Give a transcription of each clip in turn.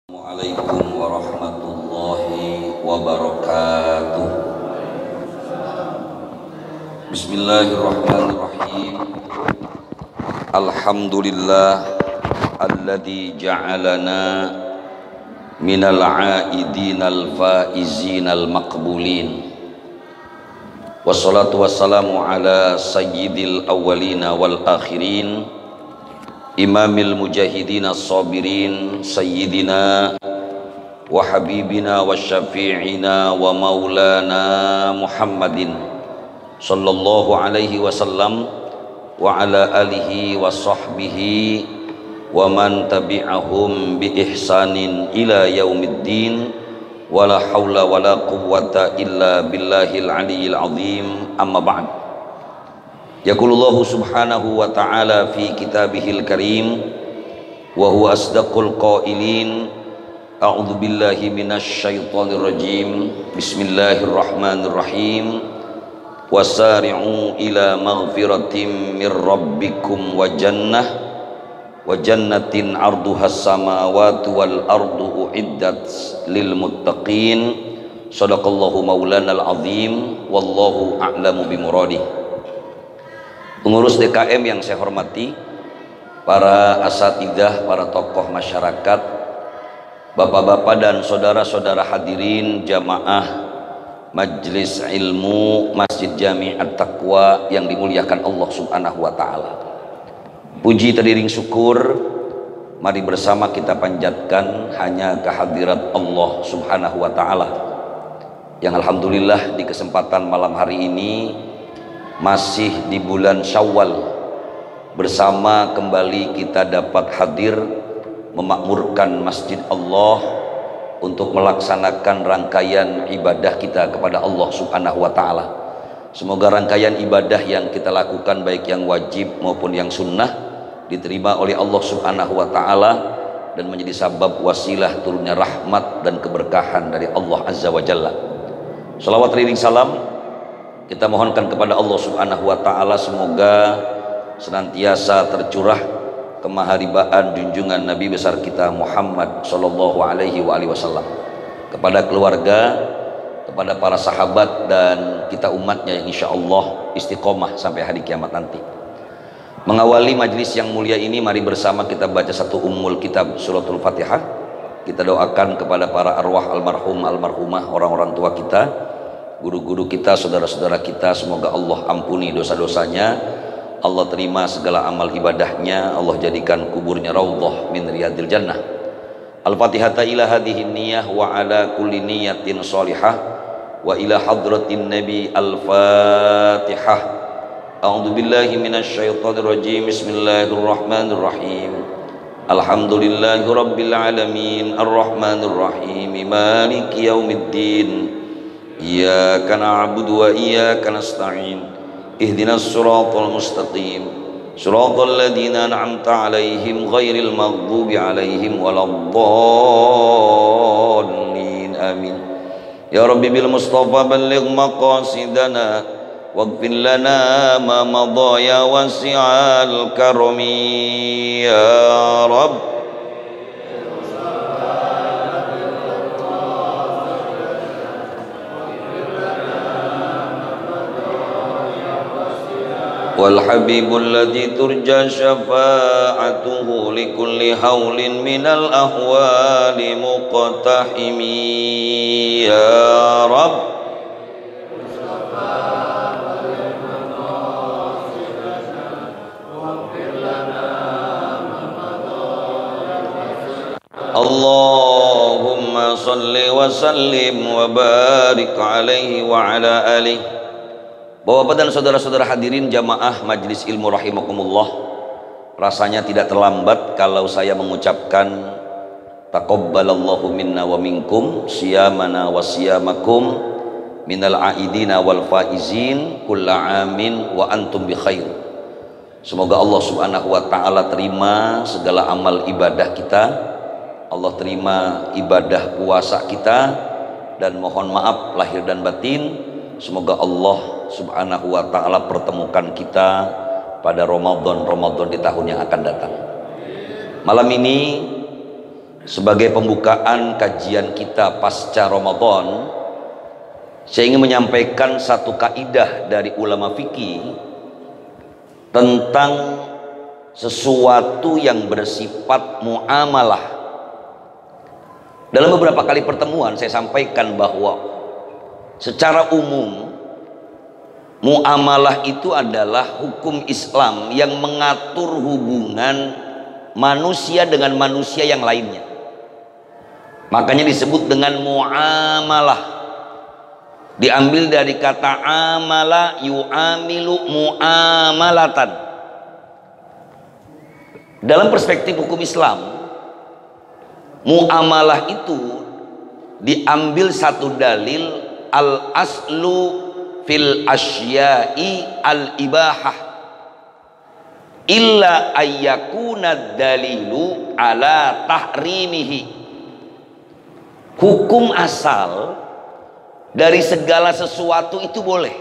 Assalamualaikum warahmatullahi wabarakatuh. Bismillahirrahmanirrahim. Alhamdulillah alladzi ja'alana minal 'aidinal faizinal maqbulin. Wassalatu wassalamu ala sayyidil awwalina wal akhirin, imamil mujahidin as-sabirin, sayyidina wa habibina wa syafi'ina wa maulana Muhammadin sallallahu alaihi wasallam wa ala alihi wa sahbihi wa man tabi'ahum bi ihsanin ila yaumiddin, wa la hawla wa la quwwata illa billahil aliyyil azim. Amma ba'd. Yaqulullahu subhanahu wa ta'ala fi kitabihil karim wa huwa asdaqul qailin. A'udzu billahi minasy syaithanir rajim. Bismillahirrahmanirrahim. Wasari'u ila maghfiratin mir rabbikum wa jannatin 'arduhas samawati wal ardu uiddat lil muttaqin. Shadaqallahu maulanal azim. Wallahu a'lamu bimuradih. Pengurus DKM yang saya hormati, para asatidzah, para tokoh masyarakat, bapak-bapak dan saudara-saudara hadirin jamaah Majelis Ilmu Masjid Jami' At-Taqwa yang dimuliakan Allah Subhanahu wa taala. Puji teriring syukur mari bersama kita panjatkan hanya kehadirat Allah Subhanahu wa taala yang alhamdulillah di kesempatan malam hari ini masih di bulan Syawal bersama kembali kita dapat hadir memakmurkan Masjid Allah untuk melaksanakan rangkaian ibadah kita kepada Allah Subhanahu wa taala. Semoga rangkaian ibadah yang kita lakukan baik yang wajib maupun yang sunnah diterima oleh Allah Subhanahu wa taala dan menjadi sabab wasilah turunnya rahmat dan keberkahan dari Allah Azza wa Jalla. Shalawat teriring salam kita mohonkan kepada Allah Subhanahu wa taala semoga senantiasa tercurah kemaharibaan junjungan Nabi besar kita Muhammad sallallahu alaihi wasallam kepada keluarga, kepada para sahabat dan kita umatnya yang insyaallah istiqomah sampai hari kiamat nanti. Mengawali majelis yang mulia ini, mari bersama kita baca satu ummul kitab suratul Fatihah. Kita doakan kepada para arwah almarhum almarhumah, orang-orang tua kita, guru-guru kita, saudara-saudara kita, semoga Allah ampuni dosa-dosanya, Allah terima segala amal ibadahnya, Allah jadikan kuburnya raudhah min riyadil jannah. Al-Fatihata ila hadhihi niyyah wa ala kulli niyatin shalihah wa ila hadratin nabi. Al-Fatihah. A'udzu billahi minasy syaithanir rajim. Bismillahirrahmanirrahim. Alhamdulillahi rabbil alamin arrahmanir rahim maliki yaumiddin. Iyyaka na'budu wa iyyaka nasta'in. Ihdinas siratal mustaqim. Siratal ladzina an'amta 'alaihim ghairil maghdubi 'alaihim waladdallin. Amin. Ya Rabbi bil Mustafa balligh maqasidana waghfir lana ma madha ya wasi'al karami ya Rabb. Wal habibul ladzi turja syafa'atuhu likulli haulin minal ahwali muqtahimi ya Rabb. Allahumma salli wa وسلم وبارك عليه وعلى آله. Bapak-bapak dan saudara-saudara hadirin jamaah Majelis Ilmu rahimakumullah, rasanya tidak terlambat kalau saya mengucapkan taqabbalallahu minna wa minkum siyamana wa siyamakum minal aidina wal faizin kulla amin wa antum bi khair. Semoga Allah Subhanahu wa taala terima segala amal ibadah kita, Allah terima ibadah puasa kita, dan mohon maaf lahir dan batin. Semoga Allah Subhanahu wa taala pertemukan kita pada Ramadan di tahun yang akan datang. Malam ini sebagai pembukaan kajian kita pasca Ramadan, saya ingin menyampaikan satu kaidah dari ulama fikih tentang sesuatu yang bersifat muamalah. Dalam beberapa kali pertemuan saya sampaikan bahwa secara umum muamalah itu adalah hukum Islam yang mengatur hubungan manusia dengan manusia yang lainnya. Makanya disebut dengan muamalah. Diambil dari kata amala yu'amilu muamalatan. Dalam perspektif hukum Islam, muamalah itu diambil satu dalil, al aslu fil asya'i al ibahah illa ayyakuna dalilu ala tahrimihi. Hukum asal dari segala sesuatu itu boleh.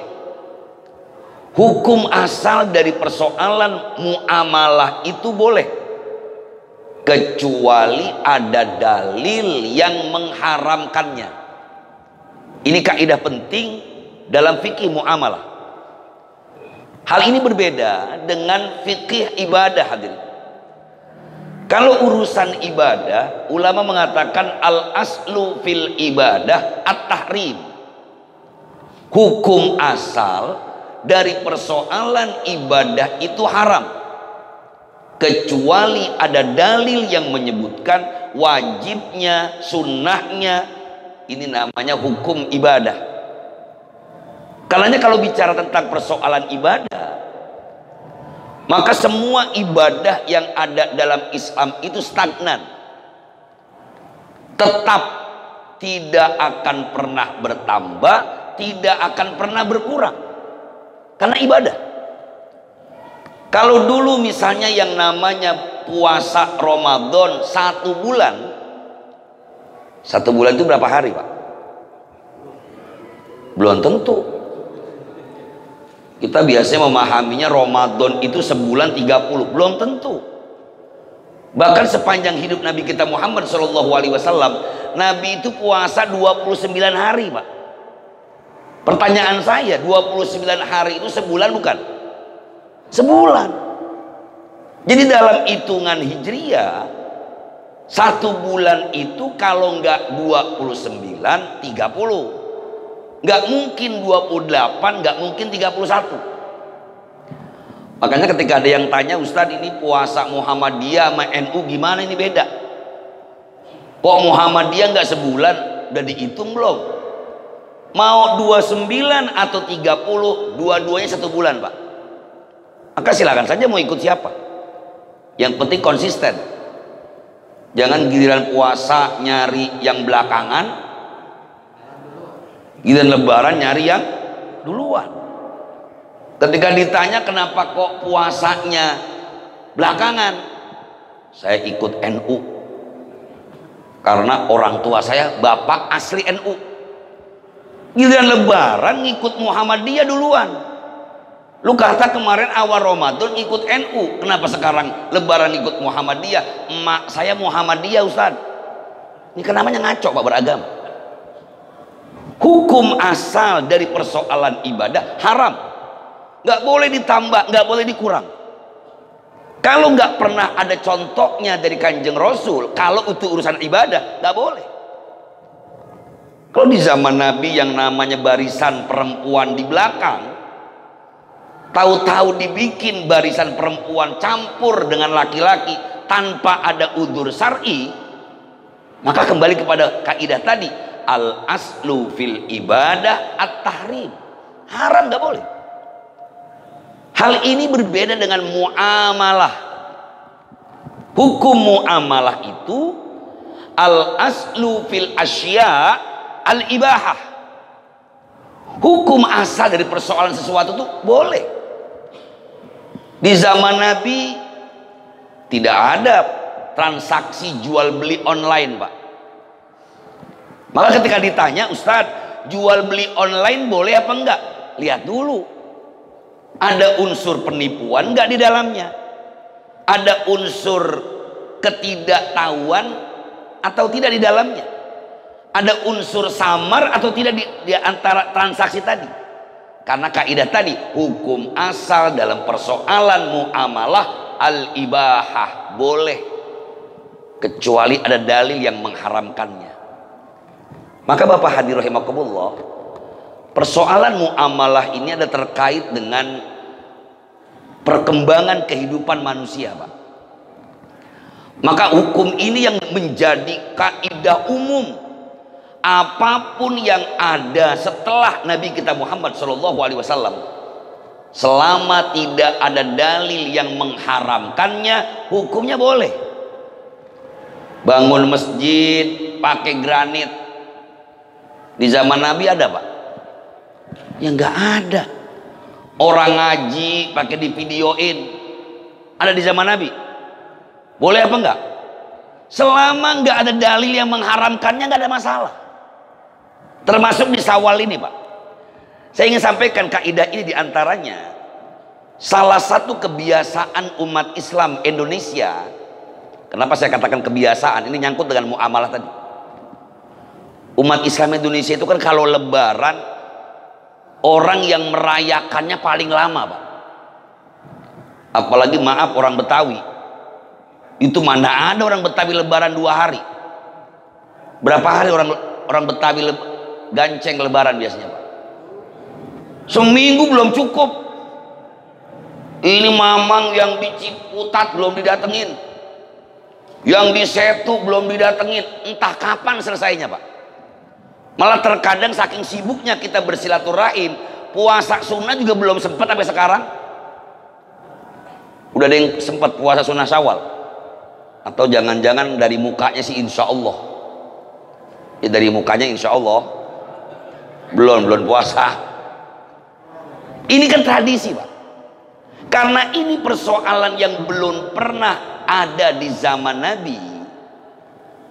Hukum asal dari persoalan muamalah itu boleh, kecuali ada dalil yang mengharamkannya. Ini kaidah penting dalam fikih muamalah. Hal ini berbeda dengan fikih ibadah, hadirin. Kalau urusan ibadah, ulama mengatakan al aslu fil ibadah at-tahrim. Hukum asal dari persoalan ibadah itu haram, kecuali ada dalil yang menyebutkan wajibnya, sunnahnya. Ini namanya hukum ibadah. Karena kalau bicara tentang persoalan ibadah, maka semua ibadah yang ada dalam Islam itu stagnan, tetap tidak akan pernah bertambah, tidak akan pernah berkurang, karena ibadah. Kalau dulu misalnya yang namanya puasa Ramadan 1 bulan, 1 bulan itu berapa hari, Pak? Belum tentu. Kita biasanya memahaminya Ramadan itu sebulan 30, belum tentu. Bahkan sepanjang hidup Nabi kita Muhammad SAW, Nabi itu puasa 29 hari, Pak. Pertanyaan saya, 29 hari itu sebulan bukan? Sebulan. Jadi dalam hitungan hijriah, 1 bulan itu kalau enggak 29, 30. Enggak mungkin 28, enggak mungkin 31. Makanya ketika ada yang tanya, Ustadz ini puasa Muhammadiyah sama NU gimana, ini beda? Kok Muhammadiyah enggak sebulan? Udah dihitung belum? Mau 29 atau 30, dua-duanya 1 bulan, Pak. Maka silakan saja mau ikut siapa. Yang penting konsisten. Jangan giliran puasa nyari yang belakangan, giliran lebaran nyari yang duluan. Ketika ditanya kenapa kok puasanya belakangan, saya ikut NU karena orang tua saya bapak asli NU. Giliran lebaran ngikut Muhammadiyah duluan. Lu kata kemarin awal Ramadan ikut NU, kenapa sekarang lebaran ikut Muhammadiyah? Emak saya Muhammadiyah, Ustaz. Ini kan namanya ngaco, Pak, beragama. Hukum asal dari persoalan ibadah haram, nggak boleh ditambah, nggak boleh dikurang. Kalau nggak pernah ada contohnya dari Kanjeng Rasul, kalau itu urusan ibadah nggak boleh. Kalau di zaman Nabi yang namanya barisan perempuan di belakang, tahu-tahu dibikin barisan perempuan campur dengan laki-laki tanpa ada udzur syar'i, maka kembali kepada kaidah tadi, al aslu fil ibadah at-tahrim. Haram, nggak boleh. Hal ini berbeda dengan muamalah. Hukum muamalah itu al aslu fil asya al ibahah. Hukum asal dari persoalan sesuatu itu boleh. Di zaman Nabi tidak ada transaksi jual beli online, Pak. Maka ketika ditanya, Ustadz, jual beli online boleh apa enggak? Lihat dulu, ada unsur penipuan enggak di dalamnya? Ada unsur ketidaktahuan atau tidak di dalamnya? Ada unsur samar atau tidak di antara transaksi tadi? Karena kaidah tadi, hukum asal dalam persoalan muamalah al-ibahah, boleh, kecuali ada dalil yang mengharamkannya. Maka Bapak hadir rahimakumullah, persoalan muamalah ini ada terkait dengan perkembangan kehidupan manusia, Pak. Maka hukum ini yang menjadi kaidah umum. Apapun yang ada setelah Nabi kita Muhammad SAW, selama tidak ada dalil yang mengharamkannya, hukumnya boleh. Bangun masjid pakai granit, di zaman Nabi ada, Pak? Ya nggak ada. Orang ngaji pakai divideoin, ada di zaman Nabi? Boleh apa enggak? Selama nggak ada dalil yang mengharamkannya, nggak ada masalah. Termasuk di Syawal ini, Pak. Saya ingin sampaikan kaidah ini diantaranya. Salah satu kebiasaan umat Islam Indonesia. Kenapa saya katakan kebiasaan? Ini nyangkut dengan muamalah tadi. Umat Islam Indonesia itu kan kalau lebaran, orang yang merayakannya paling lama, Pak. Apalagi maaf orang Betawi. Itu mana ada orang Betawi lebaran 2 hari. Berapa hari orang Betawi ganceng lebaran biasanya, Pak? Seminggu belum cukup. Ini mamang yang di Ciputat belum didatengin, yang di Setu belum didatengin. Entah kapan selesainya, Pak. Malah terkadang saking sibuknya kita bersilaturahim, puasa sunnah juga belum sempat sampai sekarang. Udah ada yang sempat puasa sunnah Syawal, atau jangan-jangan dari mukanya sih insya Allah. Ya dari mukanya insya Allah belum puasa. Ini kan tradisi, Pak. Karena ini persoalan yang belum pernah ada di zaman Nabi,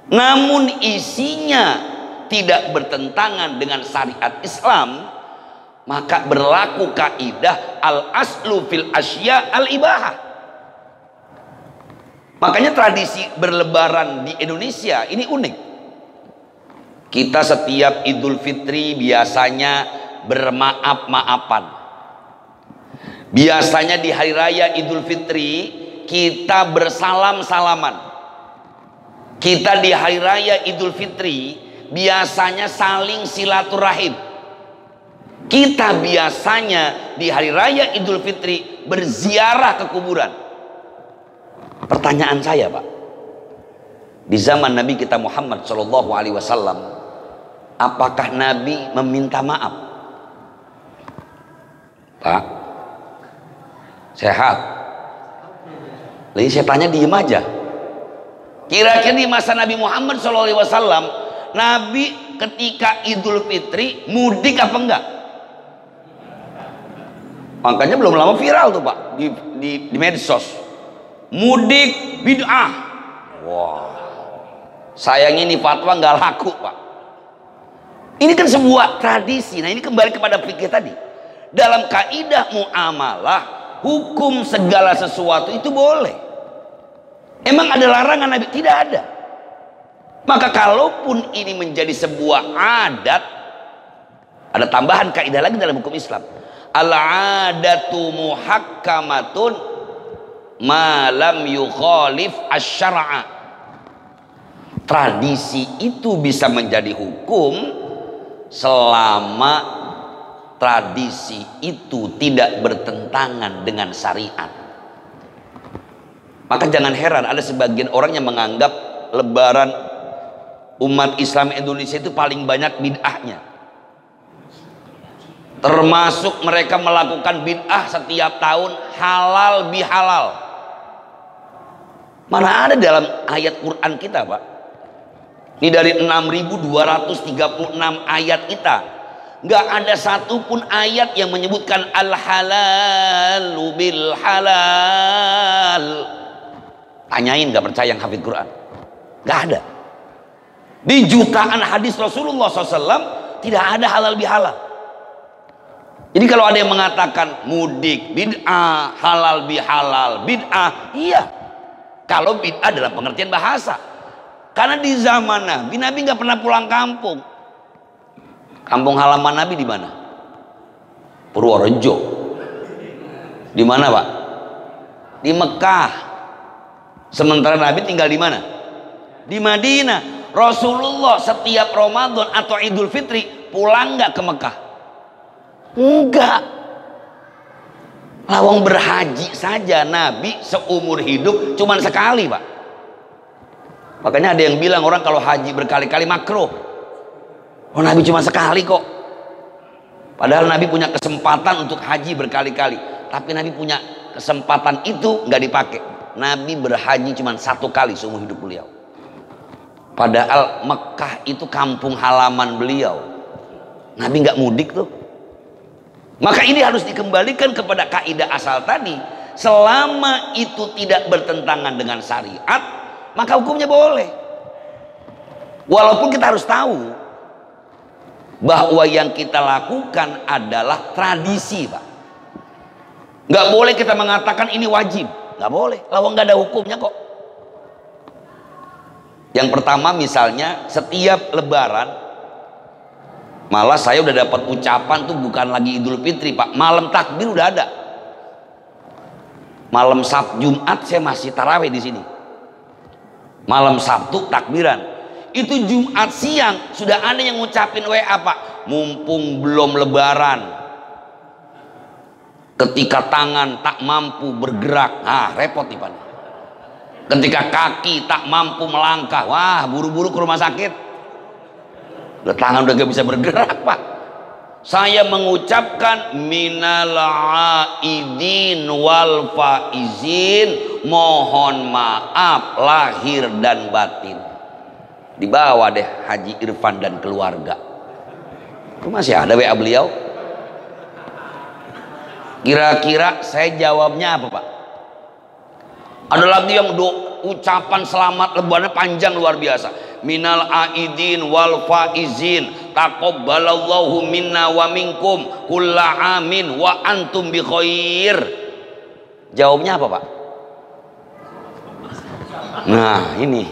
namun isinya tidak bertentangan dengan syariat Islam, maka berlaku kaidah al aslu fil asya al ibahah. Makanya tradisi berlebaran di Indonesia ini unik. Kita setiap Idul Fitri biasanya bermaaf-maafan. Biasanya di hari raya Idul Fitri kita bersalam-salaman. Kita di hari raya Idul Fitri biasanya saling silaturahim. Kita biasanya di hari raya Idul Fitri berziarah ke kuburan. Pertanyaan saya, Pak, di zaman Nabi kita Muhammad SAW, apakah Nabi meminta maaf? Pak, sehat? Lalu saya tanya diem aja. Kira-kira di masa Nabi Muhammad SAW, Nabi ketika Idul Fitri mudik apa enggak? Makanya belum lama viral tuh, Pak, di medsos. Mudik bid'ah. Wah, sayangnya ini fatwa nggak laku, Pak. Ini kan sebuah tradisi. Nah, ini kembali kepada fikih tadi. Dalam kaidah muamalah, hukum segala sesuatu itu boleh. Emang ada larangan Nabi? Tidak ada. Maka kalaupun ini menjadi sebuah adat, ada tambahan kaidah lagi dalam hukum Islam. Al-adatu muhakkamatun ma lam yukhalif asy-syar'a. Tradisi itu bisa menjadi hukum selama tradisi itu tidak bertentangan dengan syariat. Maka jangan heran ada sebagian orang yang menganggap lebaran Umat Islam Indonesia itu paling banyak bid'ahnya. Termasuk mereka melakukan bid'ah setiap tahun halal bihalal. Mana ada dalam ayat Quran kita, Pak? Ini dari 6.236 ayat kita, nggak ada satupun ayat yang menyebutkan al halalu bil halal. Tanyain, nggak percaya yang hafid Quran, nggak ada. Di jutaan hadis Rasulullah SAW tidak ada halal bihalal. Jadi kalau ada yang mengatakan mudik bid'ah, halal bihalal bid'ah, iya. Kalau bid'ah dalam pengertian bahasa, karena di zaman Nabi, Nabi nggak pernah pulang kampung. Kampung halaman Nabi di mana? Purworejo. Di mana, Pak? Di Mekah. Sementara Nabi tinggal di mana? Di Madinah. Rasulullah setiap Ramadan atau Idul Fitri pulang nggak ke Mekah? Enggak. Lawang berhaji saja Nabi seumur hidup cuman sekali, Pak. Makanya ada yang bilang orang kalau haji berkali-kali makruh. Oh, Nabi cuma sekali kok. Padahal Nabi punya kesempatan untuk haji berkali-kali, tapi Nabi punya kesempatan itu nggak dipakai. Nabi berhaji cuma satu kali seumur hidup beliau. Padahal Mekah itu kampung halaman beliau. Nabi nggak mudik tuh. Maka ini harus dikembalikan kepada kaidah asal tadi. Selama itu tidak bertentangan dengan syariat, maka hukumnya boleh. Walaupun kita harus tahu bahwa yang kita lakukan adalah tradisi, Pak. Nggak boleh kita mengatakan ini wajib, nggak boleh. Lawang nggak ada hukumnya kok. Yang pertama misalnya setiap Lebaran, malah saya udah dapat ucapan tuh bukan lagi Idul Fitri, Pak. Malam takbir udah ada. Malam Sabtu Jumat saya masih tarawih di sini. Malam Sabtu takbiran. Itu Jumat siang sudah ada yang ngucapin WA, Pak. Mumpung belum Lebaran, ketika tangan tak mampu bergerak, repot nih, Pak. Ketika kaki tak mampu melangkah, wah buru-buru ke rumah sakit. Udah tangan udah gak bisa bergerak, Pak. Saya mengucapkan minal aidin wal faizin, mohon maaf lahir dan batin. Dibawa deh Haji Irfan dan keluarga. Itu masih ada WA beliau. Kira-kira saya jawabnya apa, Pak? Ada lagi yang ucapan selamat Lebaran panjang luar biasa. Minal aidin wal faizin, taqabbalallahu minna wa minkum kulla amin wa antum bi khair. Jawabnya apa, Pak? Nah, ini.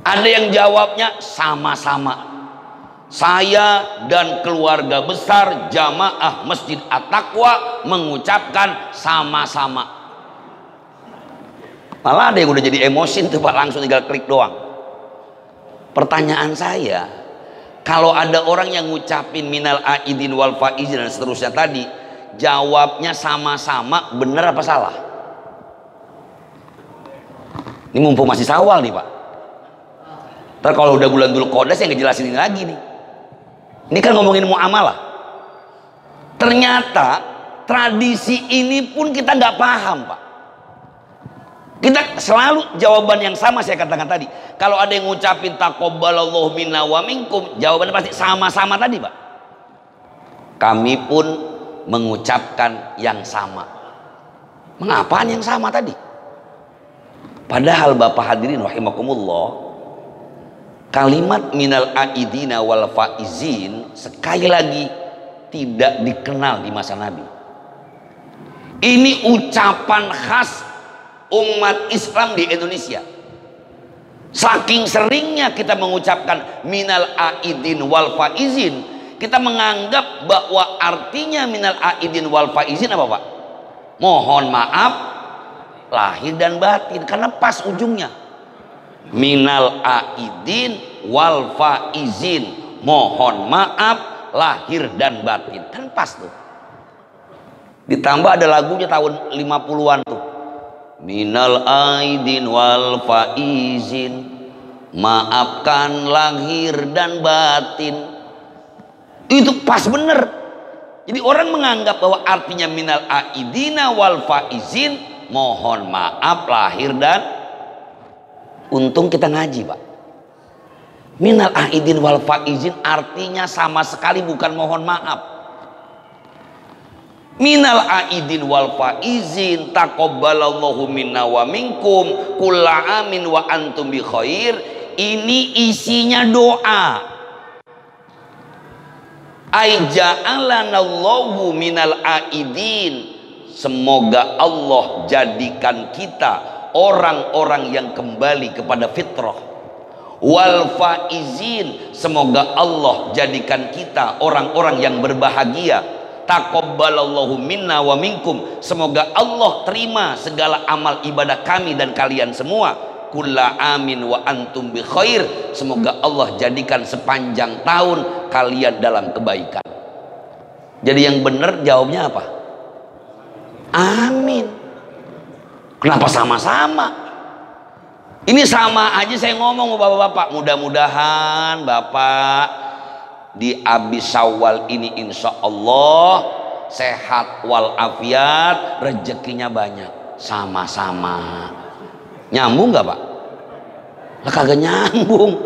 Ada yang jawabnya sama-sama. Saya dan keluarga besar jamaah Masjid At-Taqwa mengucapkan sama-sama. Malah ada yang udah jadi emosi tuh, Pak, langsung tinggal klik doang. Pertanyaan saya, kalau ada orang yang ngucapin minal aidin wal faizin dan seterusnya tadi, jawabnya sama-sama, bener apa salah? Ini mumpung masih Syawal nih, Pak. Ntar kalau udah bulan Dzulqa'dah saya ngejelasin ini lagi nih. Ini kan ngomongin muamalah. Ternyata tradisi ini pun kita nggak paham, Pak. Kita selalu jawaban yang sama saya katakan tadi. Kalau ada yang ngucapin taqabbalallahu minna wa minkum, jawabannya pasti sama-sama tadi, Pak. Kami pun mengucapkan yang sama. Mengapa yang sama tadi? Padahal Bapak hadirin rahimakumullah, kalimat minal aidina wal faizin sekali lagi tidak dikenal di masa Nabi. Ini ucapan khas umat Islam di Indonesia. Saking seringnya kita mengucapkan minal aidin wal faizin, kita menganggap bahwa artinya minal aidin wal faizin apa, Pak? Mohon maaf lahir dan batin, karena pas ujungnya. Minal aidin wal faizin, mohon maaf lahir dan batin, kan pas tuh. Ditambah ada lagunya tahun 50-an tuh. Minal aidin wal faizin, maafkan lahir dan batin. Itu pas bener. Jadi orang menganggap bahwa artinya minal aidina wal faizin, mohon maaf lahir dan, untung kita ngaji Pak. Minal aidin wal faizin artinya sama sekali bukan mohon maaf. Minal aidin wal faizin taqabbalallahu minna wa minkum kulla amin wa antum bi khair. Ini isinya doa. Ai ja'alanallahu minal aidin. Semoga Allah jadikan kita orang-orang yang kembali kepada fitrah. Wal faizin, semoga Allah jadikan kita orang-orang yang berbahagia. Taqabbalallahu minna wa minkum, semoga Allah terima segala amal ibadah kami dan kalian semua. Kulla amin wa antum bi khair, semoga Allah jadikan sepanjang tahun kalian dalam kebaikan. Jadi yang benar jawabnya apa? Amin. Kenapa sama-sama? Ini sama aja saya ngomong bapak-bapak, mudah-mudahan bapak di abis Syawal ini insya Allah sehat walafiat, rezekinya banyak, sama-sama. Nyambung nggak Pak? Lah kagak nyambung.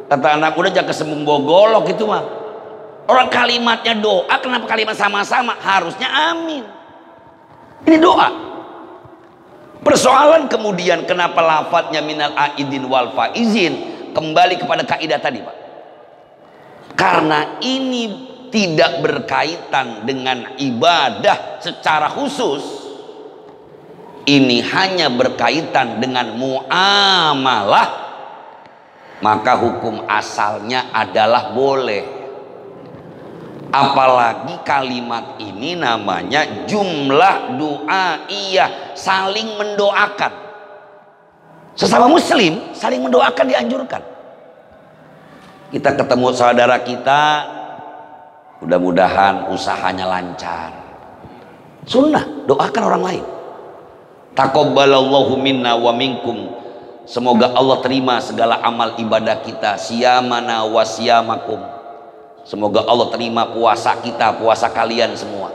Kata anak udah jangan kesembung bogolok itu mah. Orang kalimatnya doa, kenapa kalimat sama-sama? Harusnya amin. Ini doa. Persoalan kemudian kenapa lafadznya minal aidin wal faizin, kembali kepada kaidah tadi Pak. Karena ini tidak berkaitan dengan ibadah secara khusus. Ini hanya berkaitan dengan muamalah, maka hukum asalnya adalah boleh. Apalagi kalimat ini namanya jumlah du'aiyah, saling mendoakan. Sesama muslim saling mendoakan dianjurkan. Kita ketemu saudara kita, mudah-mudahan usahanya lancar. Sunnah, doakan orang lain. Taqabbalallahu minna wa minkum, semoga Allah terima segala amal ibadah kita. Siyamana wa siyamakum, semoga Allah terima puasa kita, puasa kalian semua.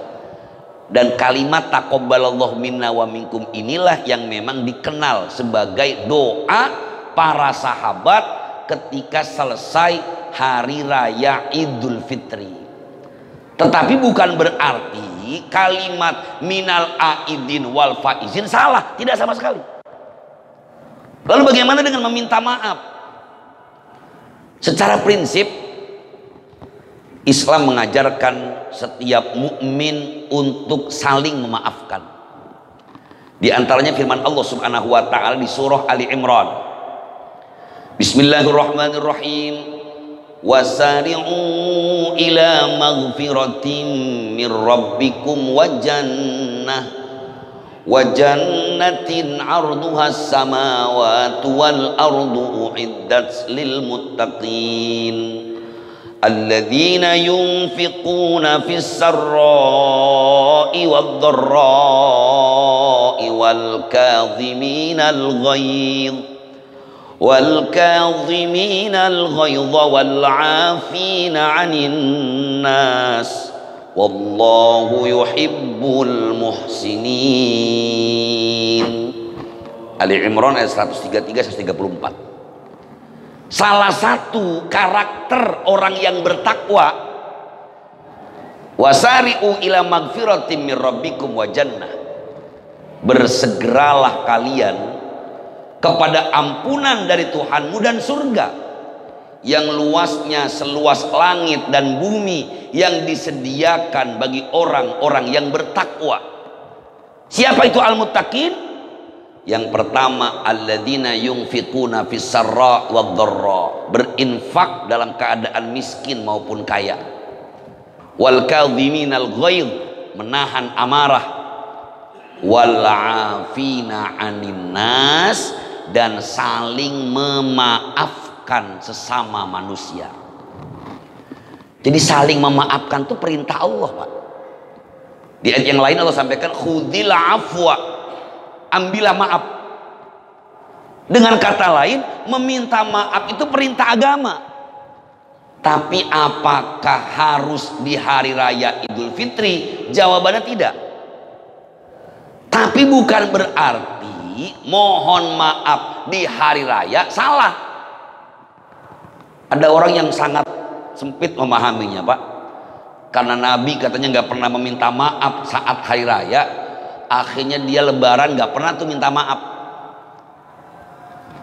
Dan kalimat taqabbalallahu minna wa minkum inilah yang memang dikenal sebagai doa para sahabat ketika selesai hari raya Idul Fitri. Tetapi bukan berarti kalimat minal aidin wal faizin salah, tidak sama sekali. Lalu bagaimana dengan meminta maaf? Secara prinsip Islam mengajarkan setiap mukmin untuk saling memaafkan. Di antaranya firman Allah Subhanahu wa taala di surah Ali Imran. Bismillahirrahmanirrahim. Wasari'u ila maghfiratin min rabbikum wa jannatin 'arduhas samawati wal ardu uiddat lil muttaqin alladzina yunfiquna fis sarra'i wad dharra'i wal kadhiminal ghaidh والكاظمين الغيظ والعافين عن الناس والله يحب المحسنين. Ali Imran ayat 133-134. Salah satu karakter orang yang bertakwa, wasari'u ila magfiratin min rabbikum wa jannah, bersegeralah kalian kepada ampunan dari Tuhanmu dan surga yang luasnya seluas langit dan bumi, yang disediakan bagi orang-orang yang bertakwa. Siapa itu al-muttaqin? Yang pertama, alladzina yunfiquna fis sarra wad dharra, berinfak dalam keadaan miskin maupun kaya. Wal kadhiminal ghaidh, menahan amarah. Wal afina 'anin nas, dan saling memaafkan sesama manusia. Jadi saling memaafkan itu perintah Allah Pak. Di ayat yang lain Allah sampaikan khudhil afwa, ambillah maaf. Dengan kata lain, meminta maaf itu perintah agama. Tapi apakah harus di hari raya Idul Fitri? Jawabannya tidak. Tapi bukan berarti mohon maaf di hari raya salah. Ada orang yang sangat sempit memahaminya, Pak. Karena Nabi katanya nggak pernah meminta maaf saat hari raya, akhirnya dia lebaran nggak pernah tuh minta maaf.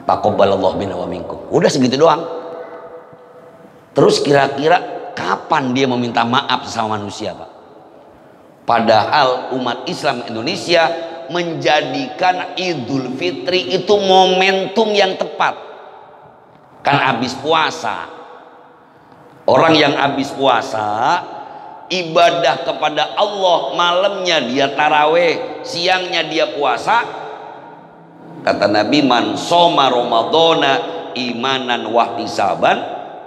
Taqabbalallahu minna wa minkum. Udah segitu doang. Terus kira-kira kapan dia meminta maaf sama manusia, Pak? Padahal umat Islam Indonesia menjadikan Idul Fitri itu momentum yang tepat. Kan habis puasa. Orang yang habis puasa ibadah kepada Allah, malamnya dia taraweh, siangnya dia puasa. Kata Nabi, man soma ramadhana imanan wahtisaban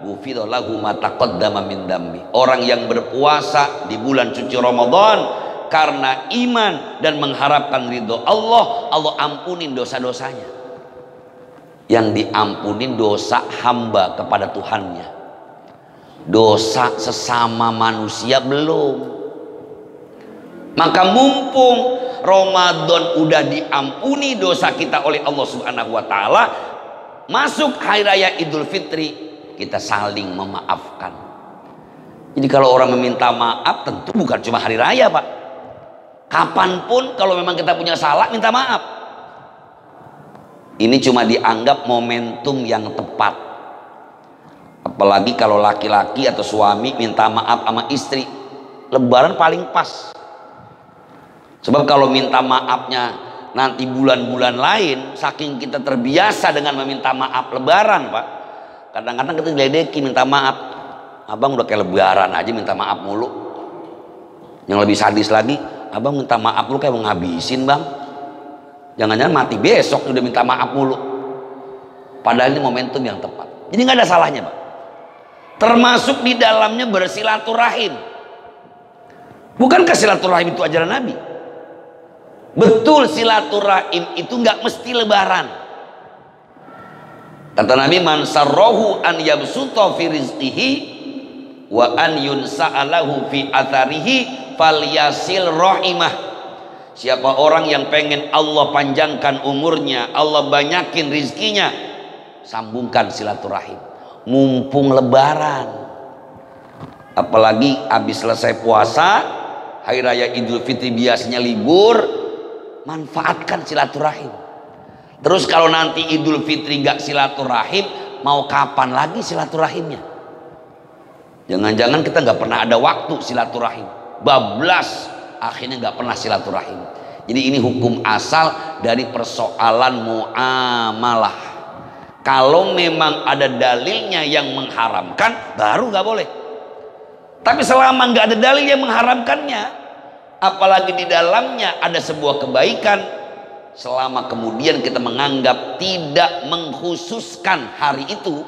ghufira lahu ma taqaddama min dambi. Orang yang berpuasa di bulan suci Ramadan karena iman dan mengharapkan ridho Allah, Allah ampunin dosa-dosanya. Yang diampunin dosa hamba kepada Tuhannya. Dosa sesama manusia belum. Maka mumpung Ramadan udah diampuni dosa kita oleh Allah Subhanahu wa taala, masuk hari raya Idul Fitri, kita saling memaafkan. Jadi kalau orang meminta maaf tentu bukan cuma hari raya, Pak. Kapanpun kalau memang kita punya salah, minta maaf. Ini cuma dianggap momentum yang tepat. Apalagi kalau laki-laki atau suami minta maaf sama istri, lebaran paling pas. Sebab kalau minta maafnya nanti bulan-bulan lain, saking kita terbiasa dengan meminta maaf lebaran, Pak. Kadang-kadang kita diledeki minta maaf. Abang udah kayak lebaran aja minta maaf mulu. Yang lebih sadis lagi, abang minta maaf lu kayak mau ngabisin, Bang. Jangan-jangan mati besok udah minta maaf mulu. Padahal ini momentum yang tepat. Jadi nggak ada salahnya, Pak. Termasuk di dalamnya bersilaturahim. Bukankah silaturahim itu ajaran Nabi? Betul, silaturahim itu nggak mesti lebaran. Kata Nabi, man sarrohu an yabsuta fi rizqihi wa an yunsa'alahu fi atharihi falyasil rahimah. Siapa orang yang pengen Allah panjangkan umurnya, Allah banyakin rizkinya, sambungkan silaturahim. Mumpung lebaran. Apalagi habis selesai puasa, hari raya Idul Fitri biasanya libur, manfaatkan silaturahim. Terus kalau nanti Idul Fitri nggak silaturahim, mau kapan lagi silaturahimnya? Jangan-jangan kita nggak pernah ada waktu silaturahim, bablas akhirnya nggak pernah silaturahim. Jadi ini hukum asal dari persoalan muamalah. Kalau memang ada dalilnya yang mengharamkan, baru nggak boleh. Tapi selama nggak ada dalil yang mengharamkannya, apalagi di dalamnya ada sebuah kebaikan, selama kemudian kita menganggap tidak mengkhususkan hari itu,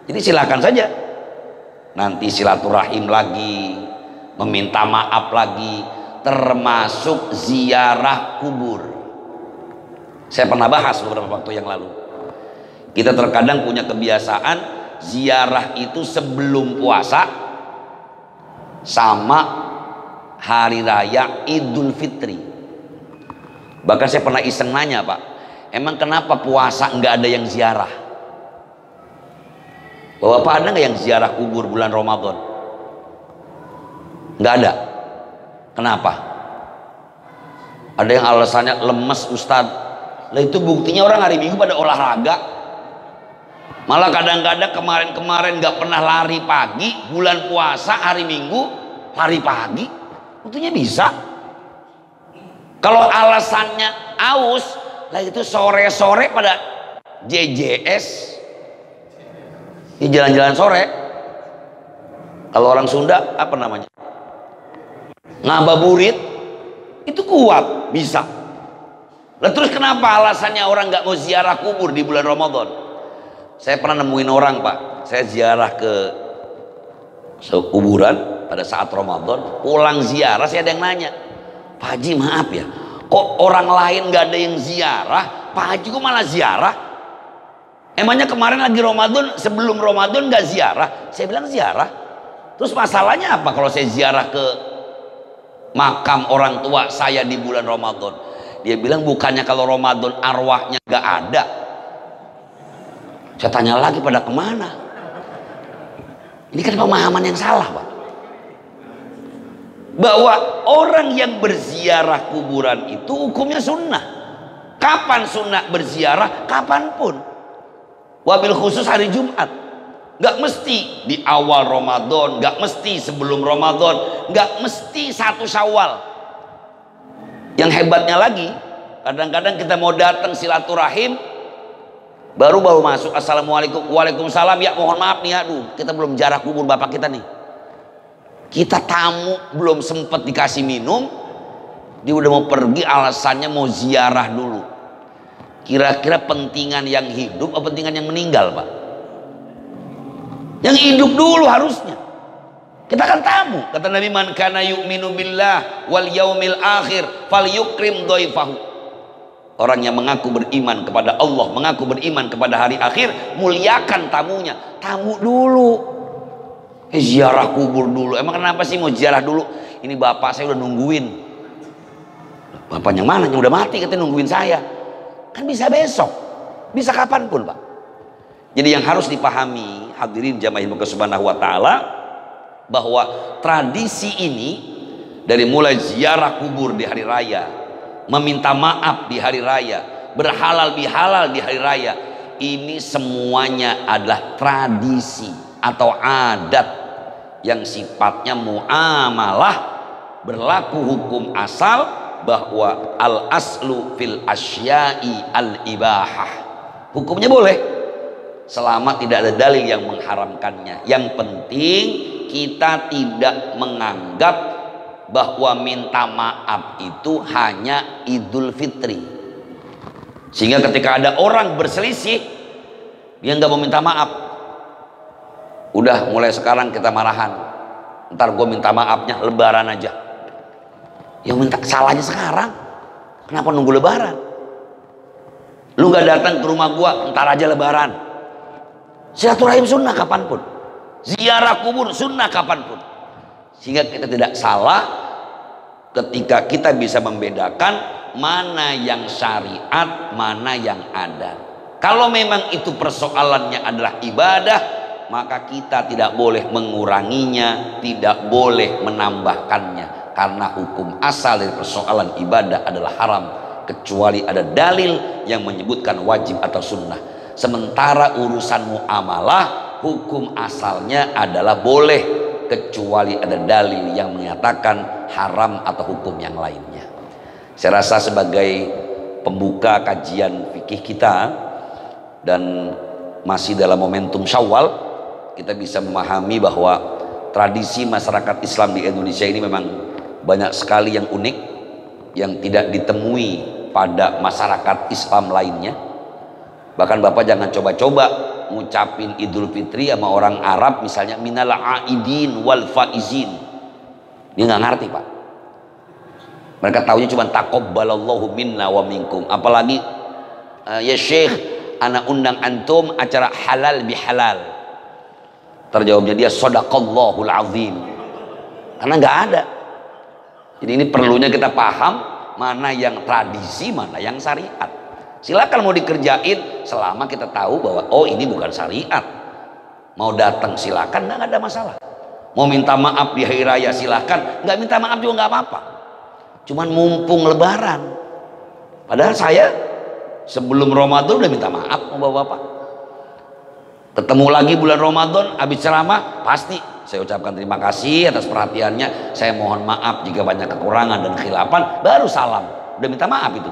jadi silakan saja. Nanti silaturahim lagi, meminta maaf lagi, termasuk ziarah kubur. Saya pernah bahas beberapa waktu yang lalu. Kita terkadang punya kebiasaan ziarah itu sebelum puasa sama hari raya Idul Fitri. Bahkan saya pernah iseng nanya, Pak, emang kenapa puasa nggak ada yang ziarah? Bapak ada nggak yang ziarah kubur bulan Ramadan? Nggak ada. Kenapa? Ada yang alasannya lemes, Ustadz. Lah itu buktinya orang hari Minggu pada olahraga. Malah kadang-kadang kemarin-kemarin nggak pernah lari pagi, bulan puasa hari Minggu lari pagi. Buktinya bisa. Kalau alasannya aus, lah itu sore-sore pada JJS. Di jalan-jalan sore. Kalau orang Sunda apa namanya? Ngabuburit. Itu kuat, bisa. Lah terus kenapa alasannya orang nggak mau ziarah kubur di bulan Ramadan? Saya pernah nemuin orang, Pak. Saya ziarah ke kuburan pada saat Ramadan, pulang ziarah saya ada yang nanya, Pak Haji maaf ya, kok orang lain nggak ada yang ziarah, Pak Haji kok malah ziarah? Emangnya kemarin lagi Ramadan, sebelum Ramadan nggak ziarah? Saya bilang ziarah. Terus masalahnya apa kalau saya ziarah ke makam orang tua saya di bulan Ramadan? Dia bilang bukannya kalau Ramadan arwahnya nggak ada. Saya tanya lagi, pada kemana? Ini kan pemahaman yang salah, Pak. Bahwa orang yang berziarah kuburan itu hukumnya sunnah. Kapan sunnah berziarah? Kapanpun. Wabil khusus hari Jumat. Gak mesti di awal Ramadan, gak mesti sebelum Ramadan, gak mesti 1 Syawal. Yang hebatnya lagi, kadang-kadang kita mau datang silaturahim, baru masuk, assalamualaikum, waalaikumsalam, ya mohon maaf nih, aduh kita belum ziarah kubur bapak kita nih. Kita tamu belum sempat dikasih minum, dia udah mau pergi, alasannya mau ziarah dulu. Kira-kira pentingan yang hidup atau pentingan yang meninggal, Pak? Yang hidup dulu harusnya. Kita kan tamu. Kata Nabi, man kana yu'minu billah wal yaumil akhir falyukrim dhaifahu. Orang yang mengaku beriman kepada Allah, mengaku beriman kepada hari akhir, muliakan tamunya. Tamu dulu. Ziarah kubur dulu. Emang kenapa sih mau ziarah dulu? Ini bapak saya udah nungguin. Bapak yang mana? Yang udah mati katanya nungguin saya. Kan bisa besok, bisa kapanpun, Pak. Jadi yang harus dipahami hadirin jamaah Allah Subhanahu wa taala, bahwa tradisi ini dari mulai ziarah kubur di hari raya, meminta maaf di hari raya, berhalal bihalal di hari raya, ini semuanya adalah tradisi atau adat yang sifatnya muamalah, berlaku hukum asal, bahwa al aslu fil asya'i al ibahah. Hukumnya boleh selama tidak ada dalil yang mengharamkannya. Yang penting kita tidak menganggap bahwa minta maaf itu hanya Idul Fitri, sehingga ketika ada orang berselisih dia nggak mau minta maaf, udah mulai sekarang kita marahan, ntar gue minta maafnya Lebaran aja. Yang minta salahnya sekarang, kenapa nunggu Lebaran? Lu gak datang ke rumah gua, ntar aja Lebaran. Silaturahim sunnah kapanpun, ziarah kubur sunnah kapanpun. Sehingga kita tidak salah ketika kita bisa membedakan mana yang syariat, mana yang ada. Kalau memang itu persoalannya adalah ibadah, maka kita tidak boleh menguranginya, tidak boleh menambahkannya. Karena hukum asal dari persoalan ibadah adalah haram, kecuali ada dalil yang menyebutkan wajib atau sunnah. Sementara urusan muamalah, hukum asalnya adalah boleh, kecuali ada dalil yang menyatakan haram atau hukum yang lainnya. Saya rasa sebagai pembuka kajian fikih kita dan masih dalam momentum Syawal, kita bisa memahami bahwa tradisi masyarakat Islam di Indonesia ini memang banyak sekali yang unik, yang tidak ditemui pada masyarakat Islam lainnya. Bahkan Bapak jangan coba-coba ngucapin Idul Fitri sama orang Arab misalnya minal aidin wal faizin. Dia nggak ngerti, Pak. Mereka taunya cuma taqabbalallahu minna wa minkum. Apalagi ya Syekh, anak undang antum acara halal bihalal. Terjawabnya dia shadaqallahul azim. Karena nggak ada. Jadi ini perlunya kita paham mana yang tradisi, mana yang syariat. Silakan mau dikerjain selama kita tahu bahwa oh ini bukan syariat. Mau datang silakan, nggak ada masalah. Mau minta maaf di hari raya silakan, nggak minta maaf juga nggak apa-apa. Cuman mumpung Lebaran. Padahal saya sebelum Ramadan udah minta maaf sama bapak-bapak. Ketemu lagi bulan Ramadan, habis ceramah pasti saya ucapkan terima kasih atas perhatiannya. Saya mohon maaf jika banyak kekurangan dan khilapan. Baru salam. Udah minta maaf itu.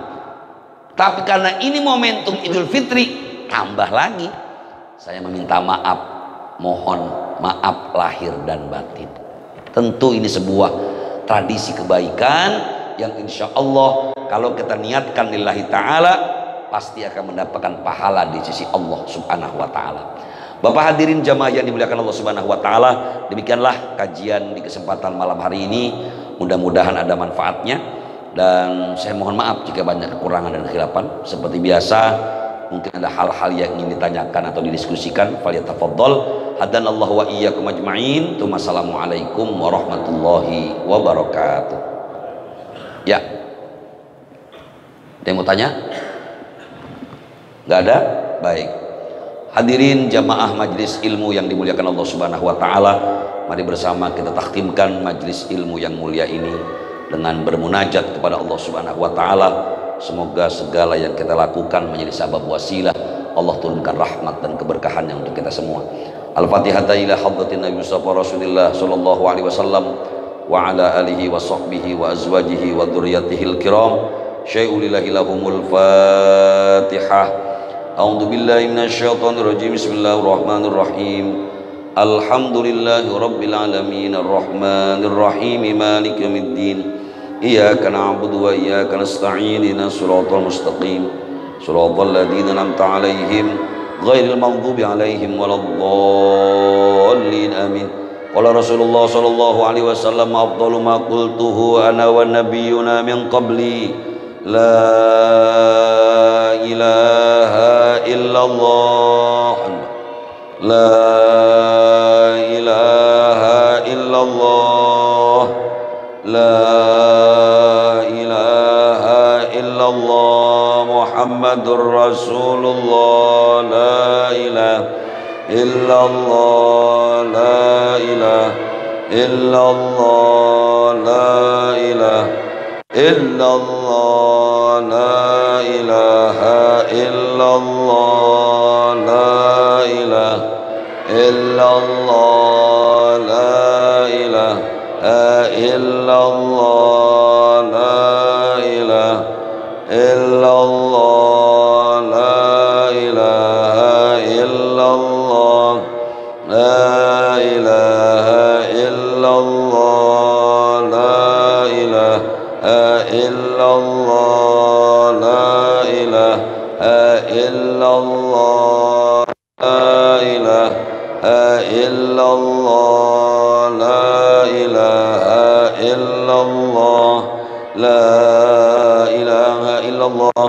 Tapi karena ini momentum Idul Fitri, tambah lagi. Saya meminta maaf. Mohon maaf lahir dan batin. Tentu ini sebuah tradisi kebaikan yang insya Allah kalau kita niatkan lillahi ta'ala pasti akan mendapatkan pahala di sisi Allah subhanahu wa ta'ala. Bapak hadirin jamaah yang dimuliakan Allah Subhanahu wa taala, demikianlah kajian di kesempatan malam hari ini. Mudah-mudahan ada manfaatnya dan saya mohon maaf jika banyak kekurangan dan khilafan. Seperti biasa mungkin ada hal-hal yang ingin ditanyakan atau didiskusikan, falyatafaddal. Hadanallahu wa iyyakum ajma'in. Assalamualaikum warahmatullahi wabarakatuh. Ya, ada yang mau tanya? Gak ada? Baik. Hadirin jamaah majlis ilmu yang dimuliakan Allah Subhanahu wa taala, mari bersama kita takhtimkan majlis ilmu yang mulia ini dengan bermunajat kepada Allah Subhanahu wa taala. Semoga segala yang kita lakukan menjadi sabab wasilah Allah turunkan rahmat dan keberkahannya untuk kita semua. Al-Fatihah ila hadratin Nabi Mustafa Rasulullah sallallahu alaihi wasallam wa ala alihi wa sahbihi wa azwajihi wa dzurriyyatihil kiram. Syai'ulillahi lahumul Fatihah. A'udzu billahi minasyaitonir rajim. Bismillahirrahmanirrahim. Alhamdulillahi rabbil alamin arrahmanir rahim maliki yaumiddin. Iyyaka na'budu wa iyyaka nasta'in. Ihdinas siratal mustaqim. Siratal ladzina an'amta 'alaihim ghairil maghdubi 'alaihim waladdallin. Amin. Qala Rasulullah sallallahu alaihi wasallam afdalu ma qultuhu ana wan nabiyyuna min qabli la ilaha illallah la ilaha illallah la ilaha illallah Muhammadur Rasulullah la ilaha illallah la ilaha illallah la ilaha illallah la ilaha illallah la ilaha illallah la ilaha illallah la ilaha illallah la ilaha illallah la ilaha illallah la ilaha illallah la ilaha illallah la ilaha illallah la ilaha illallah la ilaha illallah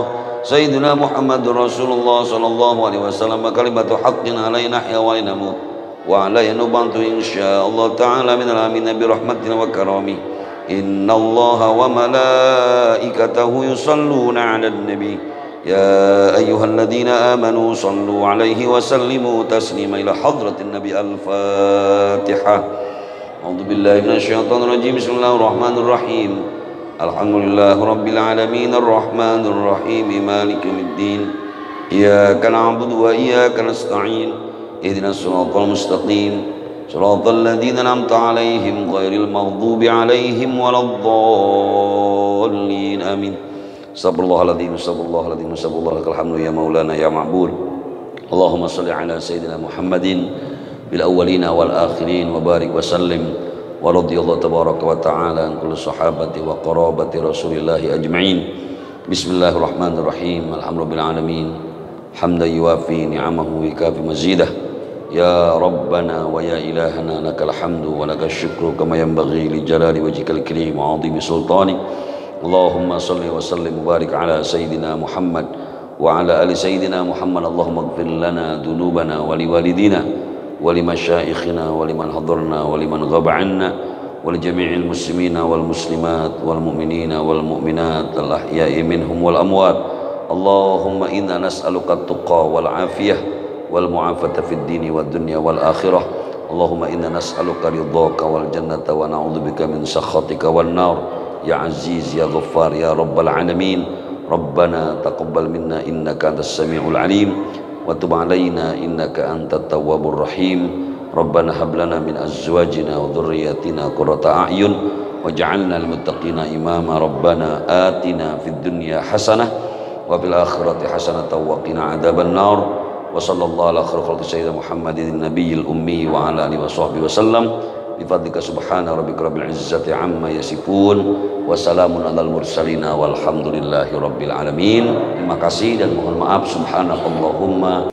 Sayyidina Muhammadur Rasulullah sallallahu alaihi wasallam kalimatu haqqin alaina nahya wa namut wa alaina nubantu insyaallah ta'ala minal amin bi rahmatina wa karami. Inna allaha wa malaikatahu yusalluna 'alan nabi ya ayyuhalladzina amanu sallu 'alaihi wa sallimu taslima ila hadratin nabi. Al-Fatihah. A'udzu billahi minasyaitonir rajim. Bismillahirrahmanirrahim. Alhamdulillahi rabbil alamin arrahmanir rahim maliki yaumiddin. Iyyaka na'budu wa iyyaka nasta'in. Ihdinas siratal mustaqim. Shiratal ladzina an'amta 'alaihim ghairil maghdubi 'alaihim waladdallin. Amin. Astagfirullahaladzim, astagfirullahaladzim, astagfirullahaladzim. Alhamdulillah ya maulana ya ma'bud. Allahumma salli ala sayyidina Muhammadin bil awwalina wal akhirin wa barik wa sallim wa radiyallahu tabaraka wa ta'ala an kulli sahabati wa qarabati rasulillahi ajma'in. Bismillahirrahmanirrahim. Alhamdulillah alamin. Hamdan yuwafi ni'amahu wa yukafi mazidah. Ya Rabbana wa ya ilahana lakal hamdu wa lakal syukru kama yanbaghi li jalali wajhikal karim wa 'azimi sultanik. Allahumma salli wa sallim wa barik ala sayyidina Muhammad wa ala ali sayyidina Muhammad. Allahumma ighfir lana dhunubana wa liwalidina wa limasyayikhina wa liman hadarna wa liman ghaba 'anna wa li jami'il muslimina wal muslimat wal mu'minina wal mu'minat al ahya'i minhum wal amwat. Allahumma inna nas'aluka at-tuqa wal 'afiyah wal mu'afata fid dini wad dunya wal akhirah. Allahumma inna nas'aluka ridhaka wal jannata wa na'udzubika min sakhatika wan nar. Ya Aziz ya Ghaffar ya Rabbal alamin. Rabbana taqabbal minna innaka antas samiul alim wa tub alaina innaka antat tawwabur rahim. Rabbana hab lana min azwajina wa dhurriyyatina qurrata a'yun waj'alna lil muttaqina imama. Rabbana atina fid dunya hasanah wa fil akhirati hasanah wa qina adzaban nar. Wa sallallahu ala khairi sayyidina Muhammadin nabiyil ummi wa ala alihi wa sahbihi wasallam. Bifadlika subhana rabbika rabbil izzati amma yasifun wa salamun alal mursalin walhamdulillahi rabbil alamin. Terima kasih dan mohon maaf. Subhanakallahumma